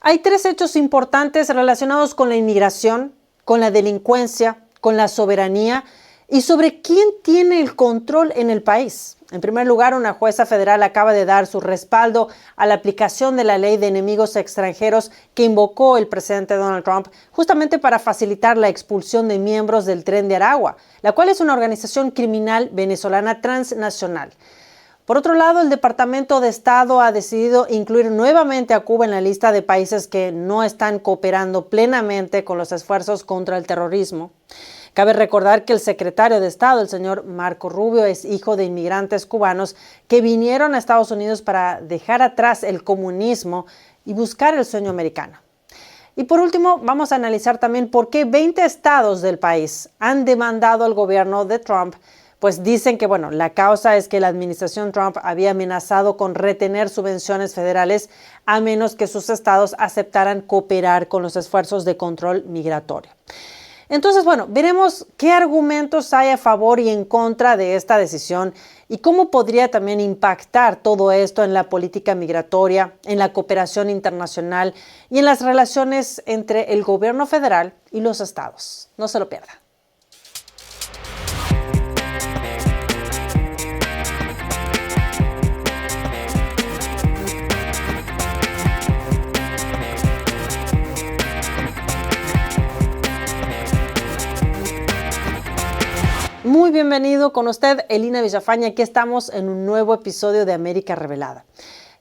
Hay tres hechos importantes relacionados con la inmigración, con la delincuencia, con la soberanía y sobre quién tiene el control en el país. En primer lugar, una jueza federal acaba de dar su respaldo a la aplicación de la ley de enemigos extranjeros que invocó el presidente Donald Trump justamente para facilitar la expulsión de miembros del Tren de Aragua, la cual es una organización criminal venezolana transnacional. Por otro lado, el Departamento de Estado ha decidido incluir nuevamente a Cuba en la lista de países que no están cooperando plenamente con los esfuerzos contra el terrorismo. Cabe recordar que el secretario de Estado, el señor Marco Rubio, es hijo de inmigrantes cubanos que vinieron a Estados Unidos para dejar atrás el comunismo y buscar el sueño americano. Y por último, vamos a analizar también por qué 20 estados del país han demandado al gobierno de Trump. Pues dicen que, la causa es que la administración Trump había amenazado con retener subvenciones federales a menos que sus estados aceptaran cooperar con los esfuerzos de control migratorio. Entonces, veremos qué argumentos hay a favor y en contra de esta decisión y cómo podría también impactar todo esto en la política migratoria, en la cooperación internacional y en las relaciones entre el gobierno federal y los estados. No se lo pierda. Muy bienvenido con usted, Elina Villafaña. Aquí estamos en un nuevo episodio de América Revelada.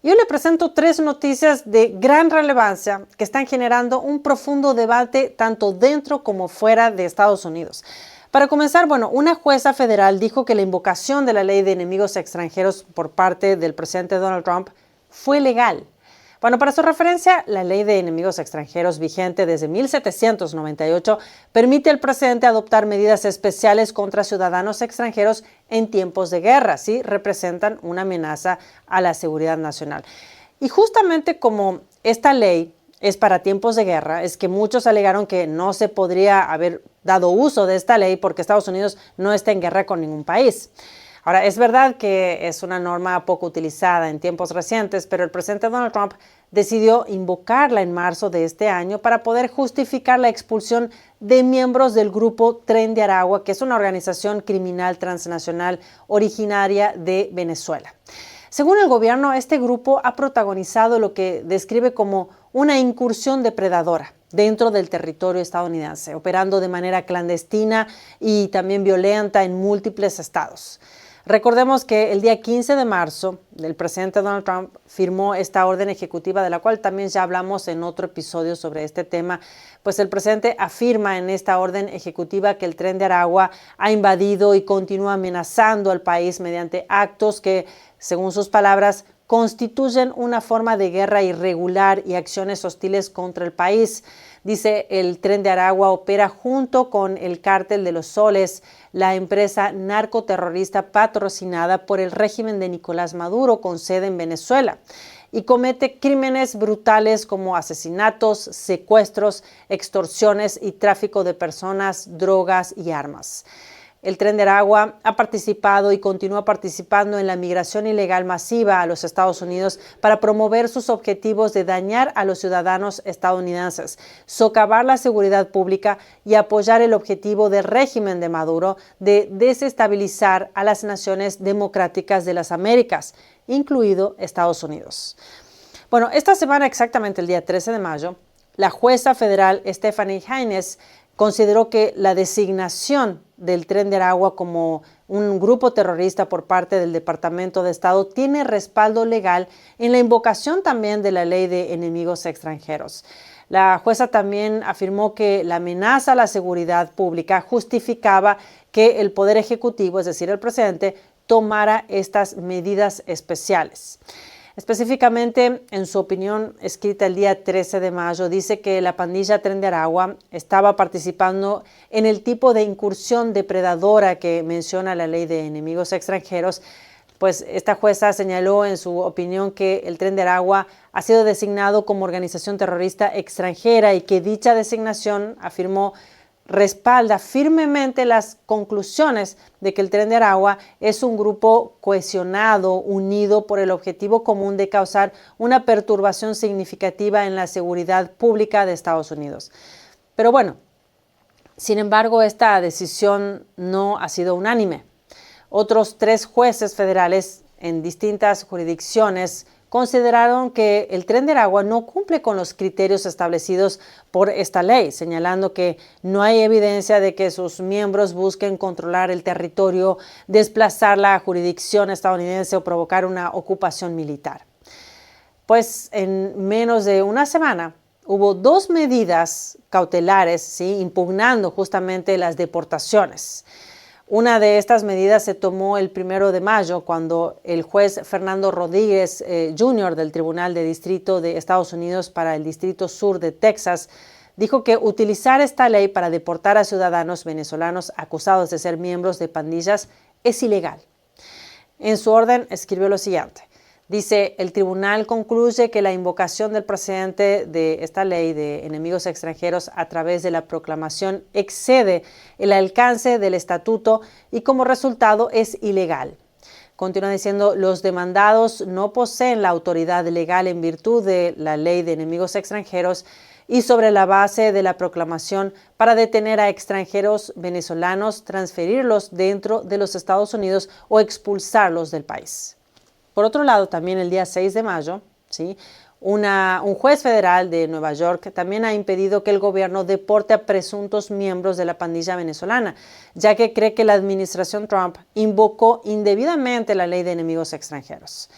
Y hoy le presento tres noticias de gran relevancia que están generando un profundo debate tanto dentro como fuera de Estados Unidos. Para comenzar, una jueza federal dijo que la invocación de la ley de enemigos extranjeros por parte del presidente Donald Trump fue legal. Para su referencia, la ley de enemigos extranjeros vigente desde 1798 permite al presidente adoptar medidas especiales contra ciudadanos extranjeros en tiempos de guerra, si representan una amenaza a la seguridad nacional. Y justamente como esta ley es para tiempos de guerra, es que muchos alegaron que no se podría haber dado uso de esta ley porque Estados Unidos no está en guerra con ningún país. Ahora, es verdad que es una norma poco utilizada en tiempos recientes, pero el presidente Donald Trump decidió invocarla en marzo de este año para poder justificar la expulsión de miembros del grupo Tren de Aragua, que es una organización criminal transnacional originaria de Venezuela. Según el gobierno, este grupo ha protagonizado lo que describe como una incursión depredadora dentro del territorio estadounidense, operando de manera clandestina y también violenta en múltiples estados. Recordemos que el día 15 de marzo, el presidente Donald Trump firmó esta orden ejecutiva, de la cual también ya hablamos en otro episodio sobre este tema. Pues el presidente afirma en esta orden ejecutiva que el Tren de Aragua ha invadido y continúa amenazando al país mediante actos que, según sus palabras, constituyen una forma de guerra irregular y acciones hostiles contra el país. Dice, el Tren de Aragua opera junto con el Cártel de los Soles, la empresa narcoterrorista patrocinada por el régimen de Nicolás Maduro con sede en Venezuela, y comete crímenes brutales como asesinatos, secuestros, extorsiones y tráfico de personas, drogas y armas. El Tren de Aragua ha participado y continúa participando en la migración ilegal masiva a los Estados Unidos para promover sus objetivos de dañar a los ciudadanos estadounidenses, socavar la seguridad pública y apoyar el objetivo del régimen de Maduro de desestabilizar a las naciones democráticas de las Américas, incluido Estados Unidos. Esta semana, exactamente el día 13 de mayo, la jueza federal Stephanie Haynes consideró que la designación del Tren de Aragua como un grupo terrorista por parte del Departamento de Estado tiene respaldo legal en la invocación también de la ley de enemigos extranjeros. La jueza también afirmó que la amenaza a la seguridad pública justificaba que el Poder Ejecutivo, es decir, el presidente, tomara estas medidas especiales. Específicamente, en su opinión escrita el día 13 de mayo, dice que la pandilla Tren de Aragua estaba participando en el tipo de incursión depredadora que menciona la ley de enemigos extranjeros. Pues esta jueza señaló en su opinión que el Tren de Aragua ha sido designado como organización terrorista extranjera y que dicha designación, afirmó, respalda firmemente las conclusiones de que el Tren de Aragua es un grupo cohesionado, unido por el objetivo común de causar una perturbación significativa en la seguridad pública de Estados Unidos. Pero bueno, sin embargo, esta decisión no ha sido unánime. Otros 3 jueces federales en distintas jurisdicciones consideraron que el Tren de Aragua no cumple con los criterios establecidos por esta ley, señalando que no hay evidencia de que sus miembros busquen controlar el territorio, desplazar la jurisdicción estadounidense o provocar una ocupación militar. Pues en menos de una semana hubo 2 medidas cautelares, ¿sí?, impugnando justamente las deportaciones. Una de estas medidas se tomó el 1 de mayo cuando el juez Fernando Rodríguez Jr. del Tribunal de Distrito de Estados Unidos para el Distrito Sur de Texas dijo que utilizar esta ley para deportar a ciudadanos venezolanos acusados de ser miembros de pandillas es ilegal. En su orden escribió lo siguiente. Dice, el tribunal concluye que la invocación del presidente de esta ley de enemigos extranjeros a través de la proclamación excede el alcance del estatuto y como resultado es ilegal. Continúa diciendo, los demandados no poseen la autoridad legal en virtud de la ley de enemigos extranjeros y sobre la base de la proclamación para detener a extranjeros venezolanos, transferirlos dentro de los Estados Unidos o expulsarlos del país. Por otro lado, también el día 6 de mayo, ¿sí?, un juez federal de Nueva York también ha impedido que el gobierno deporte a presuntos miembros de la pandilla venezolana, ya que cree que la administración Trump invocó indebidamente la ley de enemigos extranjeros.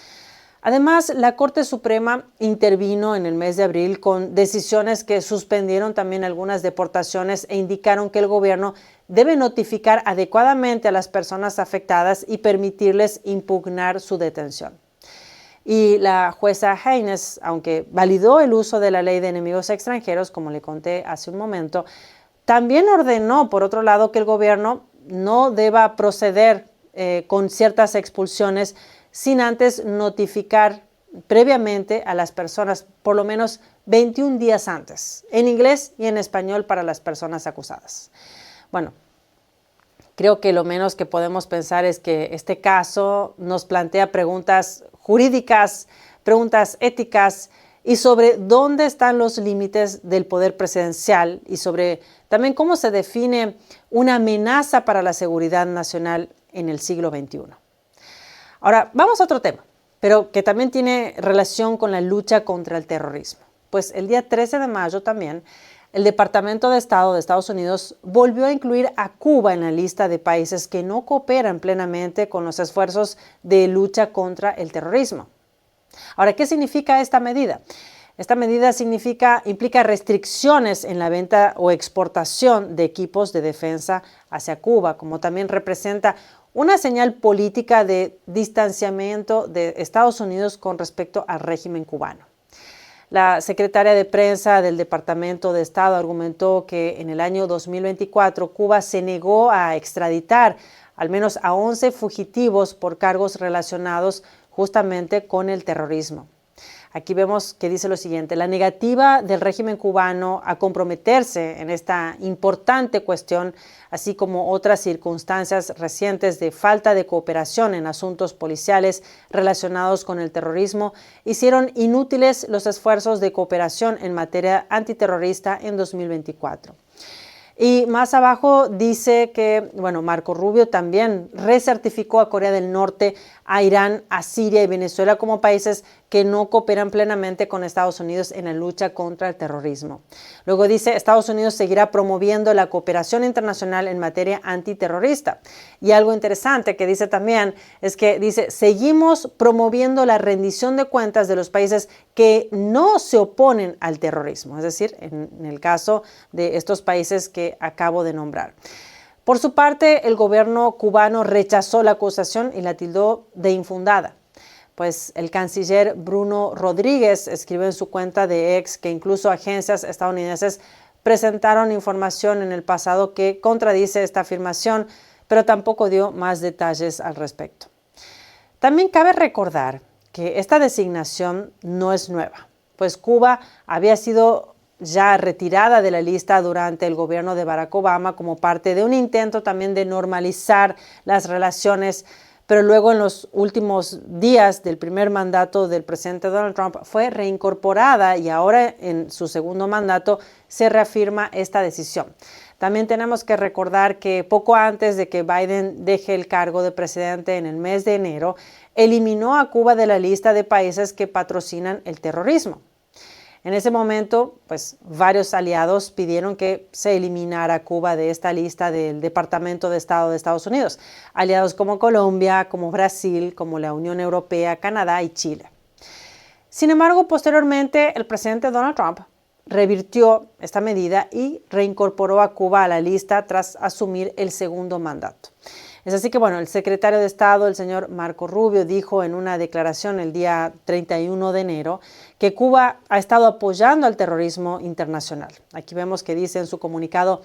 Además, la Corte Suprema intervino en el mes de abril con decisiones que suspendieron también algunas deportaciones e indicaron que el gobierno debe notificar adecuadamente a las personas afectadas y permitirles impugnar su detención. Y la jueza Haynes, aunque validó el uso de la ley de enemigos extranjeros, como le conté hace un momento, también ordenó, por otro lado, que el gobierno no deba proceder con ciertas expulsiones sin antes notificar previamente a las personas, por lo menos 21 días antes, en inglés y en español para las personas acusadas. Bueno, creo que lo menos que podemos pensar es que este caso nos plantea preguntas jurídicas, preguntas éticas y sobre dónde están los límites del poder presidencial y sobre también cómo se define una amenaza para la seguridad nacional en el siglo XXI. Ahora, vamos a otro tema, pero que también tiene relación con la lucha contra el terrorismo. Pues el día 13 de mayo también, el Departamento de Estado de Estados Unidos volvió a incluir a Cuba en la lista de países que no cooperan plenamente con los esfuerzos de lucha contra el terrorismo. Ahora, ¿qué significa esta medida? Esta medida implica restricciones en la venta o exportación de equipos de defensa hacia Cuba, como también representa una señal política de distanciamiento de Estados Unidos con respecto al régimen cubano. La secretaria de prensa del Departamento de Estado argumentó que en el año 2024 Cuba se negó a extraditar al menos a 11 fugitivos por cargos relacionados justamente con el terrorismo. Aquí vemos que dice lo siguiente, la negativa del régimen cubano a comprometerse en esta importante cuestión, así como otras circunstancias recientes de falta de cooperación en asuntos policiales relacionados con el terrorismo, hicieron inútiles los esfuerzos de cooperación en materia antiterrorista en 2024. Y más abajo dice que, Marco Rubio también recertificó a Corea del Norte, a Irán, a Siria y Venezuela como países que no cooperan plenamente con Estados Unidos en la lucha contra el terrorismo. Luego dice, Estados Unidos seguirá promoviendo la cooperación internacional en materia antiterrorista. Y algo interesante que dice también es que dice, seguimos promoviendo la rendición de cuentas de los países que no se oponen al terrorismo, es decir, en el caso de estos países que acabo de nombrar. Por su parte, el gobierno cubano rechazó la acusación y la tildó de infundada. Pues el canciller Bruno Rodríguez escribió en su cuenta de X que incluso agencias estadounidenses presentaron información en el pasado que contradice esta afirmación, pero tampoco dio más detalles al respecto. También cabe recordar que esta designación no es nueva, pues Cuba había sido ya retirada de la lista durante el gobierno de Barack Obama como parte de un intento también de normalizar las relaciones, pero luego en los últimos días del primer mandato del presidente Donald Trump fue reincorporada y ahora en su segundo mandato se reafirma esta decisión. También tenemos que recordar que poco antes de que Biden deje el cargo de presidente en el mes de enero, eliminó a Cuba de la lista de países que patrocinan el terrorismo. En ese momento, pues varios aliados pidieron que se eliminara Cuba de esta lista del Departamento de Estado de Estados Unidos. Aliados como Colombia, como Brasil, como la Unión Europea, Canadá y Chile. Sin embargo, posteriormente, el presidente Donald Trump revirtió esta medida y reincorporó a Cuba a la lista tras asumir el segundo mandato. Es así que, bueno, el secretario de Estado, el señor Marco Rubio, dijo en una declaración el día 31 de enero que Cuba ha estado apoyando al terrorismo internacional. Aquí vemos que dice en su comunicado: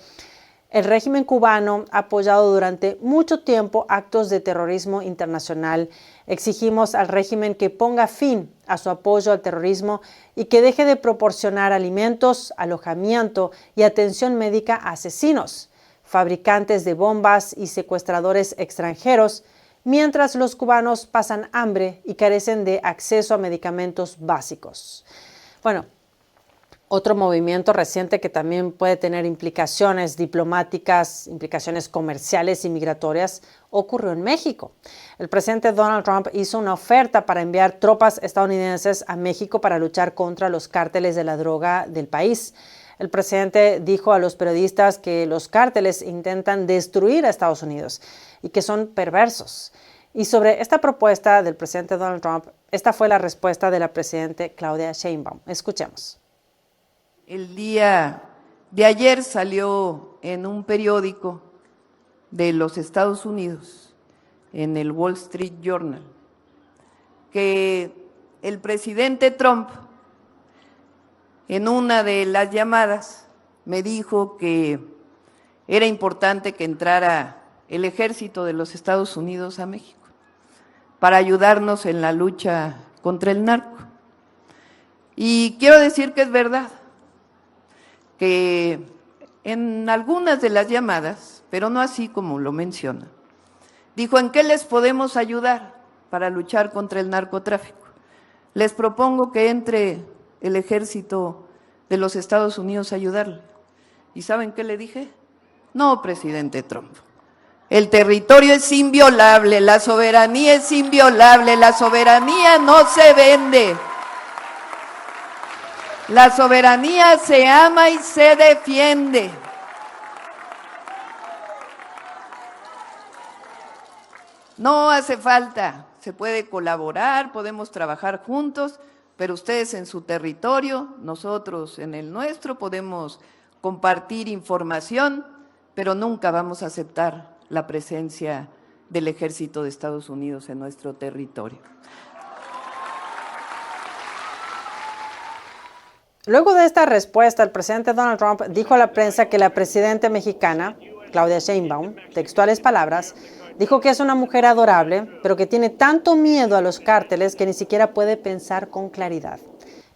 el régimen cubano ha apoyado durante mucho tiempo actos de terrorismo internacional. Exigimos al régimen que ponga fin a su apoyo al terrorismo y que deje de proporcionar alimentos, alojamiento y atención médica a asesinos, fabricantes de bombas y secuestradores extranjeros, mientras los cubanos pasan hambre y carecen de acceso a medicamentos básicos. Bueno, otro movimiento reciente que también puede tener implicaciones diplomáticas, implicaciones comerciales y migratorias, ocurrió en México. El presidente Donald Trump hizo una oferta para enviar tropas estadounidenses a México para luchar contra los cárteles de la droga del país. El presidente dijo a los periodistas que los cárteles intentan destruir a Estados Unidos y que son perversos. Y sobre esta propuesta del presidente Donald Trump, esta fue la respuesta de la presidenta Claudia Sheinbaum. Escuchemos. El día de ayer salió en un periódico de los Estados Unidos, en el Wall Street Journal, que el presidente Trump, en una de las llamadas, me dijo que era importante que entrara el ejército de los Estados Unidos a México para ayudarnos en la lucha contra el narco. Y quiero decir que es verdad, que en algunas de las llamadas, pero no así como lo menciona, dijo: ¿en qué les podemos ayudar para luchar contra el narcotráfico? Les propongo que entre el ejército de los Estados Unidos a ayudarle. ¿Y saben qué le dije? No, presidente Trump, el territorio es inviolable, la soberanía es inviolable, la soberanía no se vende. La soberanía se ama y se defiende. No hace falta, se puede colaborar, podemos trabajar juntos, pero ustedes en su territorio, nosotros en el nuestro, podemos compartir información, pero nunca vamos a aceptar la presencia del ejército de Estados Unidos en nuestro territorio. Luego de esta respuesta, el presidente Donald Trump dijo a la prensa que la presidenta mexicana, Claudia Sheinbaum, textuales palabras, dijo que es una mujer adorable, pero que tiene tanto miedo a los cárteles que ni siquiera puede pensar con claridad.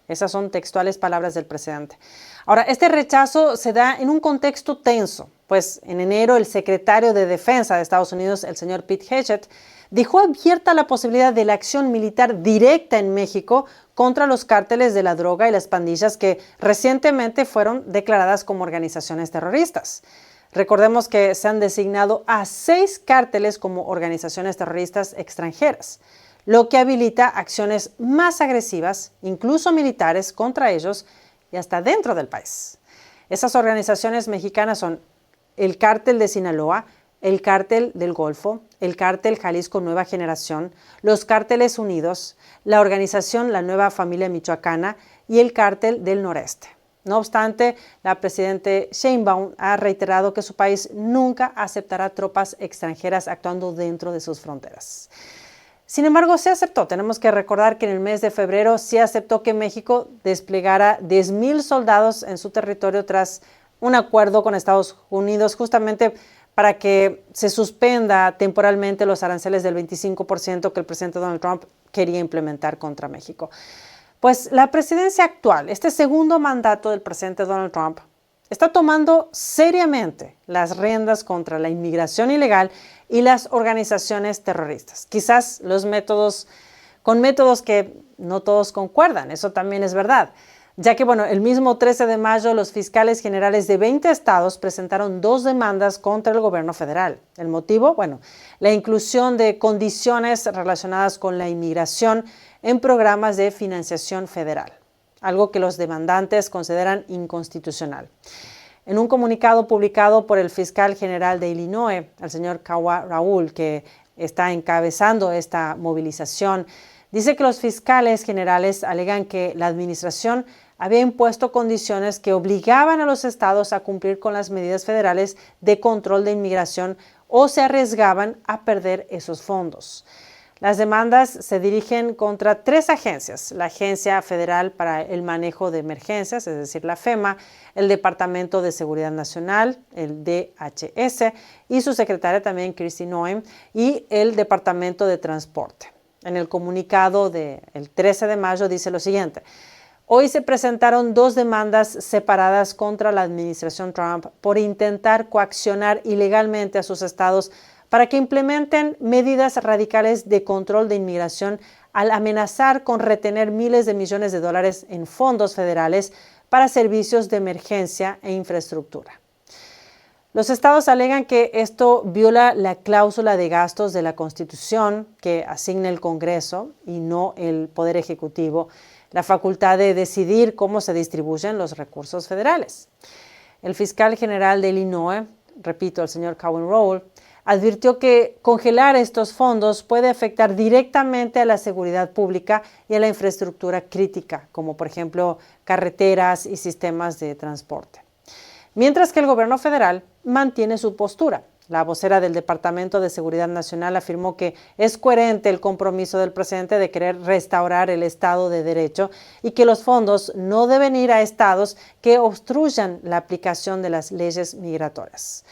Esas son textuales palabras del presidente. Ahora, este rechazo se da en un contexto tenso, pues en enero el secretario de Defensa de Estados Unidos, el señor Pete Hegseth, dejó abierta la posibilidad de la acción militar directa en México contra los cárteles de la droga y las pandillas que recientemente fueron declaradas como organizaciones terroristas. Recordemos que se han designado a 6 cárteles como organizaciones terroristas extranjeras, lo que habilita acciones más agresivas, incluso militares, contra ellos y hasta dentro del país. Esas organizaciones mexicanas son el Cártel de Sinaloa, el Cártel del Golfo, el Cártel Jalisco Nueva Generación, los Cárteles Unidos, la organización La Nueva Familia Michoacana y el Cártel del Noreste. No obstante, la presidenta Sheinbaum ha reiterado que su país nunca aceptará tropas extranjeras actuando dentro de sus fronteras. Sin embargo, sí aceptó. Tenemos que recordar que en el mes de febrero sí aceptó que México desplegara 10,000 soldados en su territorio tras un acuerdo con Estados Unidos justamente para que se suspenda temporalmente los aranceles del 25% que el presidente Donald Trump quería implementar contra México. Pues la presidencia actual, este segundo mandato del presidente Donald Trump, está tomando seriamente las riendas contra la inmigración ilegal y las organizaciones terroristas. Quizás con métodos que no todos concuerdan, eso también es verdad. Ya que, el mismo 13 de mayo los fiscales generales de 20 estados presentaron 2 demandas contra el gobierno federal. ¿El motivo? La inclusión de condiciones relacionadas con la inmigración en programas de financiación federal, algo que los demandantes consideran inconstitucional. En un comunicado publicado por el fiscal general de Illinois, el señor Kawa Raul, que está encabezando esta movilización, dice que los fiscales generales alegan que la administración había impuesto condiciones que obligaban a los estados a cumplir con las medidas federales de control de inmigración o se arriesgaban a perder esos fondos. Las demandas se dirigen contra 3 agencias: la Agencia Federal para el Manejo de Emergencias, es decir, la FEMA, el Departamento de Seguridad Nacional, el DHS, y su secretaria también, Kristi Noem, y el Departamento de Transporte. En el comunicado del 13 de mayo dice lo siguiente: hoy se presentaron 2 demandas separadas contra la administración Trump por intentar coaccionar ilegalmente a sus estados para que implementen medidas radicales de control de inmigración al amenazar con retener miles de millones de dólares en fondos federales para servicios de emergencia e infraestructura. Los estados alegan que esto viola la cláusula de gastos de la Constitución que asigna el Congreso y no el Poder Ejecutivo la facultad de decidir cómo se distribuyen los recursos federales. El fiscal general de Illinois, repito, el señor Kawa Raul, advirtió que congelar estos fondos puede afectar directamente a la seguridad pública y a la infraestructura crítica, como por ejemplo carreteras y sistemas de transporte. Mientras que el gobierno federal mantiene su postura. La vocera del Departamento de Seguridad Nacional afirmó que es coherente el compromiso del presidente de querer restaurar el Estado de Derecho y que los fondos no deben ir a estados que obstruyan la aplicación de las leyes migratorias.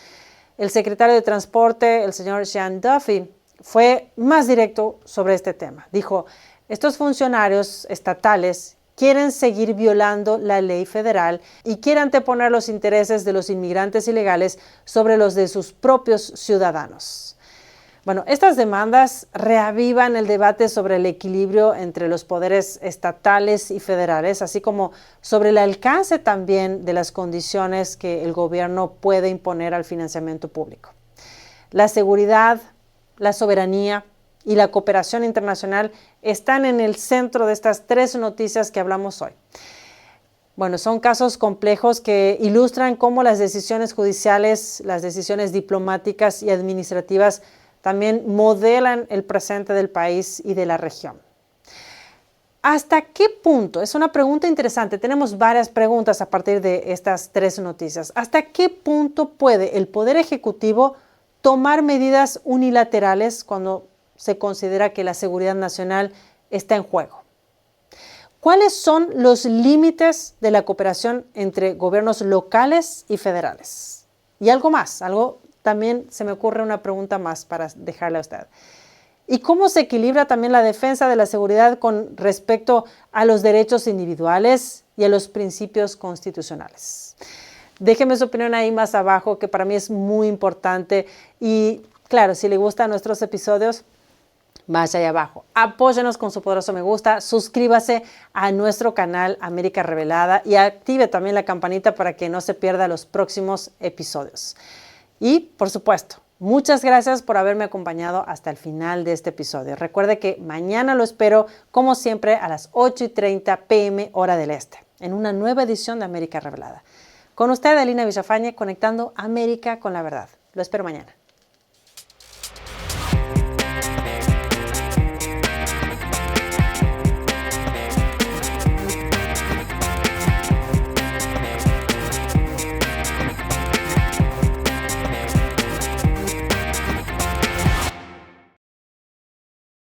El secretario de Transporte, el señor Sean Duffy, fue más directo sobre este tema. Dijo: estos funcionarios estatales quieren seguir violando la ley federal y quieren anteponer los intereses de los inmigrantes ilegales sobre los de sus propios ciudadanos. Estas demandas reavivan el debate sobre el equilibrio entre los poderes estatales y federales, así como sobre el alcance también de las condiciones que el gobierno puede imponer al financiamiento público. La seguridad, la soberanía y la cooperación internacional están en el centro de estas 3 noticias que hablamos hoy. Son casos complejos que ilustran cómo las decisiones judiciales, las decisiones diplomáticas y administrativas también modelan el presente del país y de la región. ¿Hasta qué punto? Es una pregunta interesante. Tenemos varias preguntas a partir de estas 3 noticias. ¿Hasta qué punto puede el Poder Ejecutivo tomar medidas unilaterales cuando se considera que la seguridad nacional está en juego? ¿Cuáles son los límites de la cooperación entre gobiernos locales y federales? Y algo más, también se me ocurre una pregunta más para dejarle a usted. ¿Y cómo se equilibra también la defensa de la seguridad con respecto a los derechos individuales y a los principios constitucionales? Déjeme su opinión ahí más abajo, que para mí es muy importante. Y claro, si le gustan nuestros episodios, vaya ahí abajo. Apóyenos con su poderoso me gusta, suscríbase a nuestro canal América Revelada y active también la campanita para que no se pierda los próximos episodios. Y, por supuesto, muchas gracias por haberme acompañado hasta el final de este episodio. Recuerde que mañana lo espero, como siempre, a las 8:30 p.m. hora del este, en una nueva edición de América Revelada. Con usted, Elina Villafañe, conectando América con la verdad. Lo espero mañana.